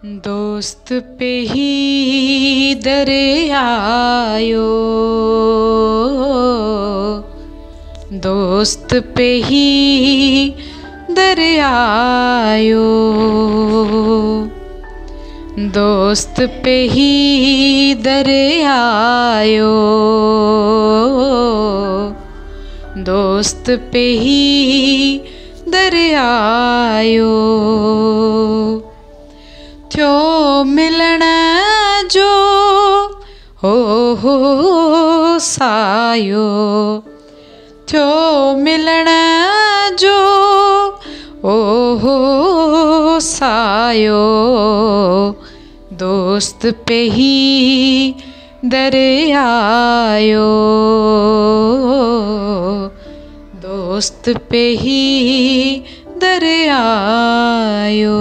दोस्त पे ही दरियायो, दोस्त पे ही दरियायो, दोस्त पे ही दरियायो, दोस्त पे ही दरियायो। थो मिलण जो हो सायो, थो मिलण जो हो सायो, दोस्त पे ही दरियायो, दोस्त पे ही दरियायो।